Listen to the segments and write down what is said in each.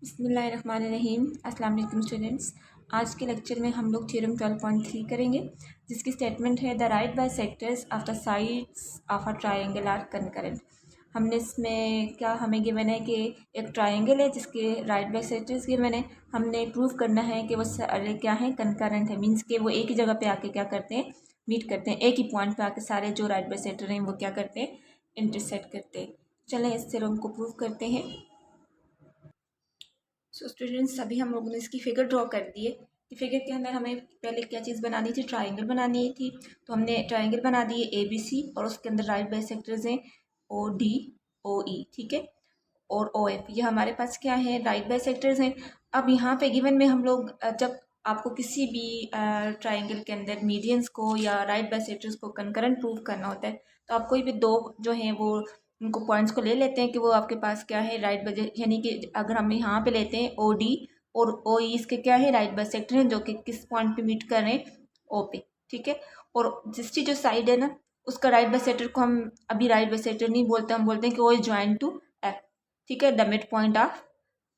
बिस्मिल्लाहिर्रहमानिर्रहीम। अस्सलाम वालेकुम स्टूडेंट्स। आज के लेक्चर में हम लोग थ्योरम 12.3 करेंगे, जिसकी स्टेटमेंट है the right bisectors of the sides of a triangle are concurrent. हमने इसमें क्या हमें गिवन है कि एक ट्रायंगल है जिसके राइट बाय सेक्टर्स गिवन है। हमने प्रूव करना है कि वो सारे क्या है, कंकरेंट है। मीन्स कि वो एक ही जगह पे आके क्या करते हैं, मीट करते हैं। एक ही पॉइंट पे आके सारे जो राइट बाय सेक्टर हैं वो क्या करते हैं, इंटरसेक्ट करते हैं। चलें इस थ्योरम को प्रूव करते हैं। सो स्टूडेंट्स, अभी हम लोगों ने इसकी फिगर ड्रॉ कर दी है कि फिगर के अंदर हमें पहले क्या चीज़ बनानी थी, ट्रायंगल बनानी थी। तो हमने ट्रायंगल बना दी है ABC, और उसके अंदर राइट बाइसेक्टर्स हैं OD OE, ठीक है, और OF। ये हमारे पास क्या है, राइट बाइसेक्टर्स हैं। अब यहाँ पे गिवन में हम लोग जब आपको किसी भी ट्राइंगल के अंदर मीडियंस को या राइट बाइसेक्टर्स को कंकरेंट प्रूव करना होता है, तो आप कोई भी दो जो हैं वो उनको पॉइंट्स को ले लेते हैं कि वो आपके पास क्या है, राइट बाय, यानी कि अगर हम यहाँ पे लेते हैं OD और OE, इसके क्या है, राइट बाइसेक्टर हैं जो कि किस पॉइंट पे मीट कर रहे हैं, O पे, ठीक है। और जिसकी जो साइड है ना, उसका राइट बाइसेक्टर को हम अभी राइट बाइसेक्टर नहीं बोलते, हम बोलते हैं कि O is join to F, ठीक है, the mid point of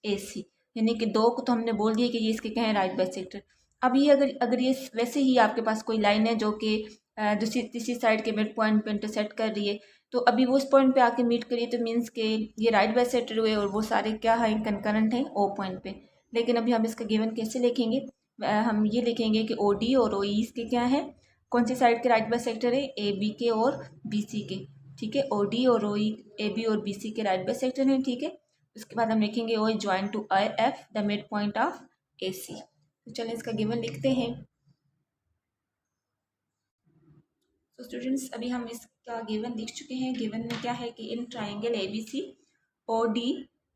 AC। यानी कि दो को तो हमने बोल दिया कि ये इसके क्या है, राइट बाइसेक्टर। अब ये अगर ये वैसे ही आपके पास कोई लाइन है जो कि दूसरी तीसरी साइड के मिड पॉइंट पे इंटरसेक्ट कर रही है, तो अभी वो उस पॉइंट पे आके मीट करिए, तो मीन्स के ये राइट बाइसेक्टर हुए और वो सारे क्या है, कंकरेंट हैं O पॉइंट पे। लेकिन अभी हम इसका गिवन कैसे लिखेंगे, हम ये लिखेंगे कि OD और OE इसके क्या है, कौन सी साइड के राइट बाइसेक्टर है, AB के और BC के, ठीक है। OD और OE AB और BC के राइट बाइसेक्टर हैं, ठीक है। उसके बाद हम लिखेंगे O is join to IF the mid point of AC। तो चलिए इसका गिवन लिखते हैं। तो स्टूडेंट्स, अभी हम इसका गिवन लिख चुके हैं। गिवन में क्या है कि in triangle ABC OD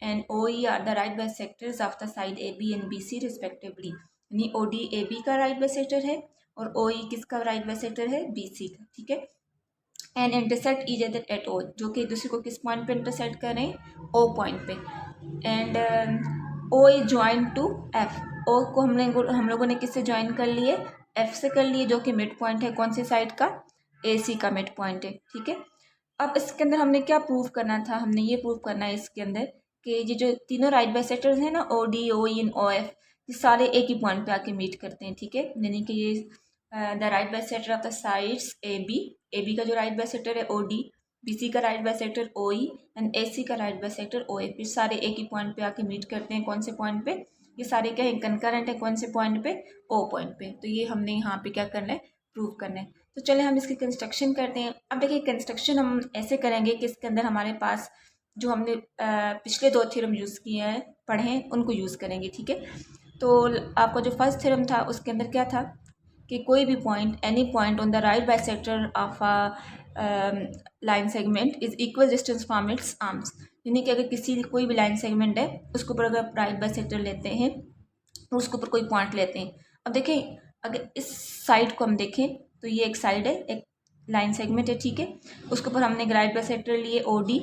and OE are the right bisectors of the side AB and BC respectively. यानी OD AB का राइट बाइसेक्टर है और OE किसका राइट बाइसेक्टर है, BC का, ठीक है। And intersect each other at O, जो कि एक दूसरे को किस पॉइंट पे इंटरसेक्ट कर रहे हैं, O पॉइंट पे। And O is join to F। O को हम लोगों ने किससे ज्वाइन कर लिए, F से कर लिए, जो कि मिड पॉइंट है कौन सी साइड का, AC का मिड पॉइंट है, ठीक है। अब इसके अंदर हमने क्या प्रूव करना था, हमने ये प्रूव करना है इसके अंदर कि ये जो तीनों राइट बाइसेक्टर्स हैं ना, OD OE एंड OF, ये सारे एक ही पॉइंट पे आके मीट करते हैं, ठीक है। यानी कि ये the right bisector of the sides AB का जो राइट बाइसेक्टर है OD, BC का right bisector OE and AC का राइट बाइसेक्टर OF, ये सारे एक ही पॉइंट पे आके मीट करते हैं। कौन से पॉइंट पे, ये सारे क्या है, कंकरेंट है कौन से पॉइंट पे, O पॉइंट पे। तो ये हमने यहाँ पे क्या करना है, प्रूव करना है। तो चले हम इसकी कंस्ट्रक्शन करते हैं। अब देखिए कंस्ट्रक्शन हम ऐसे करेंगे कि इसके अंदर हमारे पास जो हमने पिछले दो थ्योरम यूज़ किए हैं, पढ़े हैं, उनको यूज़ करेंगे, ठीक है। तो आपका जो फर्स्ट थ्योरम था उसके अंदर क्या था कि कोई भी point, any point on the right bisector of a line segment is equal distance from its arms. यानी कि अगर किसी कोई भी लाइन सेगमेंट है, उसके ऊपर अगर राइट बाइसेक्टर लेते हैं तो उसके ऊपर कोई पॉइंट लेते हैं। अब देखें, अगर इस साइड को हम देखें तो ये एक साइड है, एक लाइन सेगमेंट है, ठीक है। उसके ऊपर हमने राइट बाइसेक्टर लिए OD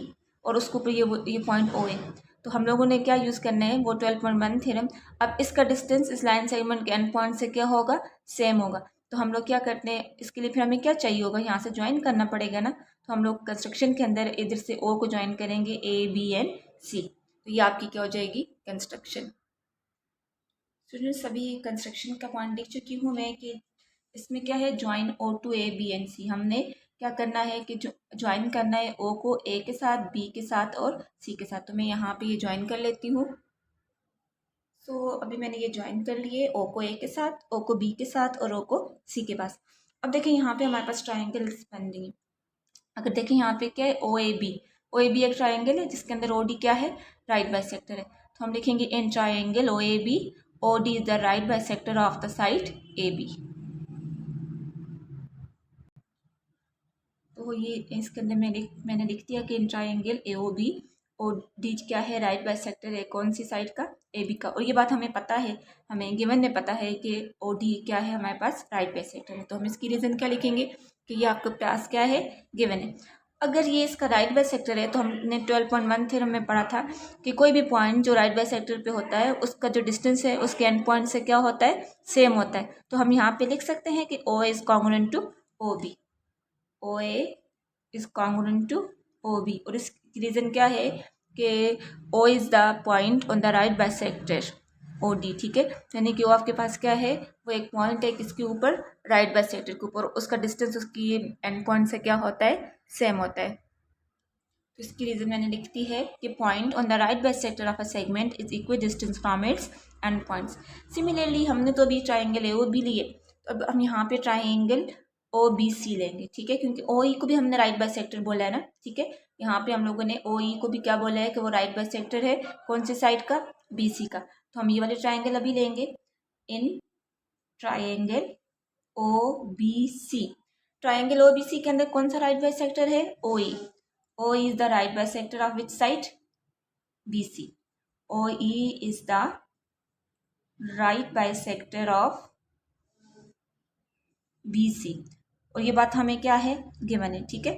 और उसके ऊपर ये पॉइंट O है। तो हम लोगों ने क्या यूज़ करना है, वो 12.1 थ्योरम। अब इसका डिस्टेंस इस लाइन सेगमेंट के एंड पॉइंट से क्या होगा, सेम होगा। तो हम लोग क्या करते हैं, इसके लिए फिर हमें क्या चाहिए होगा, यहाँ से ज्वाइन करना पड़ेगा ना। तो हम लोग कंस्ट्रक्शन के अंदर इधर से O को ज्वाइन करेंगे, A B एंड C। तो ये आपकी क्या हो जाएगी, कंस्ट्रक्शन। स्टूडेंट्स, सभी कंस्ट्रक्शन का पॉइंट लिख चुकी हूँ मैं कि इसमें क्या है, join O to A B and C। हमने क्या करना है कि जो ज्वाइन करना है O को A के साथ, B के साथ और C के साथ। तो मैं यहाँ पे ये ज्वाइन कर लेती हूँ। सो अभी मैंने ये ज्वाइन कर लिए, O को A के साथ, O को B के साथ और O को C के पास। अब देखें यहाँ पे हमारे पास ट्राइंगल्स बन रही है। अगर देखें यहाँ पे क्या है, OAB एक ट्राइंगल है जिसके अंदर OD क्या है, राइट बाइसेक्टर है। तो हम लिखेंगे in triangle OAB OD is the right bisector of the side AB। तो ये इसके अंदर मैंने लिख दिया कि इन ट्राइंगल AOB OD क्या है, राइट बाइसेक्टर है कौन सी साइड का, AB का। और ये बात हमें पता है, हमें गिवन में पता है कि OD क्या है, हमारे पास राइट बाइसेक्टर है। तो हम इसकी रीज़न क्या लिखेंगे कि ये आपके पास क्या है, गिवन है। अगर ये इसका राइट बाइसेक्टर है, तो हमने 12.1 थ्योरम में पढ़ा था कि कोई भी पॉइंट जो राइट बाइसेक्टर पे होता है, उसका जो डिस्टेंस है उसके एंड पॉइंट से क्या होता है, सेम होता है। तो हम यहाँ पे लिख सकते हैं कि O is congruent to OB, OA is congruent to OB। और इसकी रीज़न क्या है कि O is the point on the right bisector O D, ठीक है। यानी कि वो आपके पास क्या है, वो एक पॉइंट है किसके ऊपर, राइट बाइसेक्टर के ऊपर, उसका डिस्टेंस उसकी एंड पॉइंट से क्या होता है, सेम होता है। तो इसकी रीज़न मैंने लिख दी है कि point on the right bisector of a segment is equal distance from its and points. Similarly हमने तो अभी ट्राइंगल ए ओ बी लिए, तो अब हम यहाँ पे ट्राइंगल ओ बी सी लेंगे, ठीक है, क्योंकि ओ ई को भी हमने राइट बाइसेक्टर बोला है ना, ठीक है। यहाँ पे हम लोगों ने ओ ई को भी क्या बोला है कि वो राइट बाइसेक्टर है, कौन से साइड का, बी सी का। तो हम ये वाले ट्राइंगल अभी लेंगे, in triangle O B C. Triangle O B C के अंदर कौन सा राइट बाइसेक्टर है, ओ ई। O is the right bisector of which side? BC. OE is the right bisector of BC. और ये बात हमें क्या है, गिवन है, ठीक है।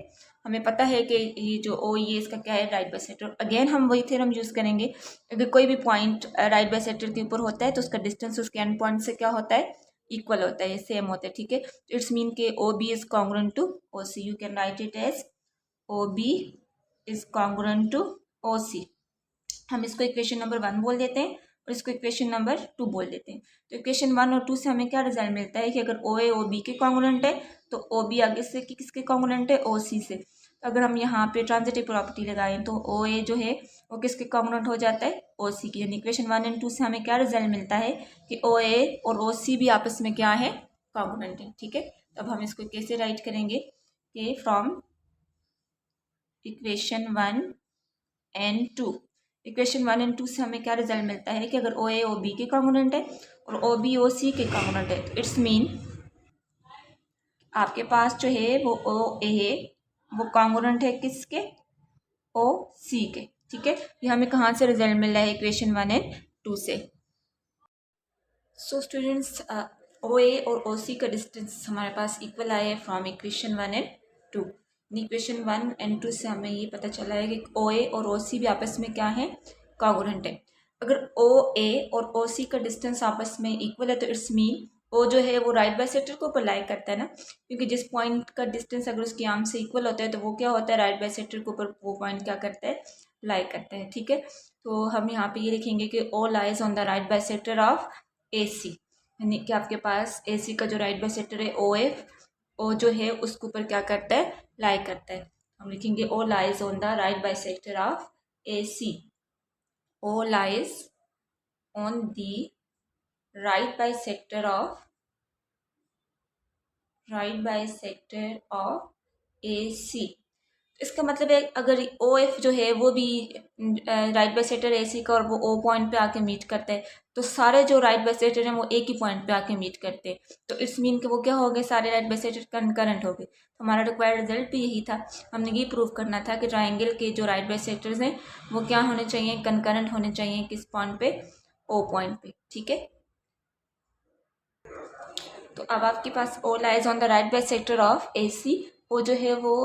हमें पता है कि ये जो OE है इसका क्या है, राइट बाइसेक्टर। अगेन हम वही थ्योरम यूज़ करेंगे, अगर कोई भी पॉइंट राइट बाइसेक्टर के ऊपर होता है तो उसका डिस्टेंस उसके एंड पॉइंट से क्या होता है, इक्वल होता है, सेम होता है, ठीक है। इट्स मीन के OB is congruent to OC। You can write it as OB is congruent to OC। हम इसको इक्वेशन नंबर 1 बोल देते हैं और इसको इक्वेशन नंबर 2 बोल देते हैं। तो इक्वेशन 1 और 2 से हमें क्या रिजल्ट मिलता है कि अगर ओ ए ओ बी के कॉन्ग्रुएंट है तो ओ बी आगे से किसके कॉन्ग्रुएंट है, ओ सी से। तो अगर हम यहाँ पे ट्रांजिटिव प्रॉपर्टी लगाएं तो ओ ए जो है वो किसके कॉन्ग्रुएंट हो जाता है, ओ सी की। यानी इक्वेशन 1 एंड 2 से हमें क्या रिजल्ट मिलता है कि ओ ए और ओ सी भी आपस में क्या है, कॉन्ग्रुएंट है, ठीक है। अब हम इसको कैसे राइट करेंगे कि from equation 1 and 2, equation 1 and 2 से हमें क्या रिजल्ट मिलता है कि अगर ओ ए ओ बी के कॉन्ग्रुएंट है और ओ बी ओ सी के कॉन्ग्रुएंट है तो इट्स मीन आपके पास जो है वो ओ ए है वो कॉन्ग्रुएंट है किसके, ओ सी के, ठीक है। ये हमें कहाँ से रिजल्ट मिल रहा है, इक्वेशन 1 एंड 2 से। सो स्टूडेंट्स, ओ ए और ओ सी का डिस्टेंस हमारे पास इक्वल आया है from equation 1 and 2। Equation 1 and 2 से हमें ये पता चला है कि ओ ए और ओ सी भी आपस में क्या है, कॉन्ग्रुएंट है। अगर ओ ए और ओ सी का डिस्टेंस आपस में इक्वल है तो इट्स मीन ओ जो है वो राइट बाइसेक्टर के ऊपर लाई करता है ना, क्योंकि जिस पॉइंट का डिस्टेंस अगर उसकी आर्म से इक्वल होता है तो वो क्या होता है, राइट बाइसेक्टर के ऊपर वो पॉइंट क्या करता है, लाई करता है, ठीक है। तो हम यहाँ पे ये लिखेंगे कि O lies on the right bisector of A C, यानी कि आपके पास ए सी का जो राइट बाइसेक्टर है ओ एफ, ओ जो है उसके ऊपर क्या करता है, लाई करता है। हम लिखेंगे O lies on the right bisector of A C. O lies on the right bisector of AC। इसका मतलब है अगर ओ एफ जो है वो भी राइट बाइसेक्टर ए सी का और वो ओ पॉइंट पे आके मीट करता है तो सारे जो राइट बाइसेक्टर हैं वो एक ही पॉइंट पे आके मीट करते हैं, तो इट्स मीन कि वो क्या हो गए, सारे राइट बाइसेक्टर कंकरेंट हो गए। तो हमारा रिक्वायर्ड रिजल्ट भी यही था, हमने ये प्रूव करना था कि ट्राइंगल के जो राइट बाइसेक्टर्स हैं वो क्या होने चाहिए, कंकरेंट होने चाहिए किस पॉइंट पे, ओ पॉइंट पे, ठीक है। तो अब आपके पास O lies on the right bisector of A C, O जो है वो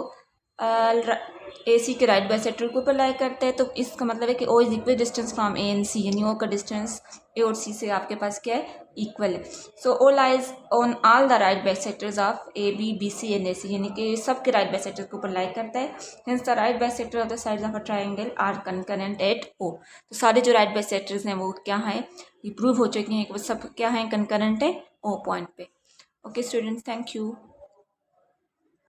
ए सी के राइट बाइसेक्टर के ऊपर लाई करता है, तो इसका मतलब है कि O is equal distance from A and C, यानी ओ का डिस्टेंस ए और सी से आपके पास क्या है, इक्वल है। So O lies on all the right bisectors of A B B C and A C, यानी कि सबके राइट बाइसेक्टर के ऊपर लाई करता है। Hence the right bisector of the sides of a triangle are concurrent at O. तो सारे जो राइट बाइसेक्टर्स हैं वो क्या हैं, ये प्रूव हो चुके हैं कि वो सब क्या हैं, कंकरेंट है ओ पॉइंट पे। Okay students, thank you.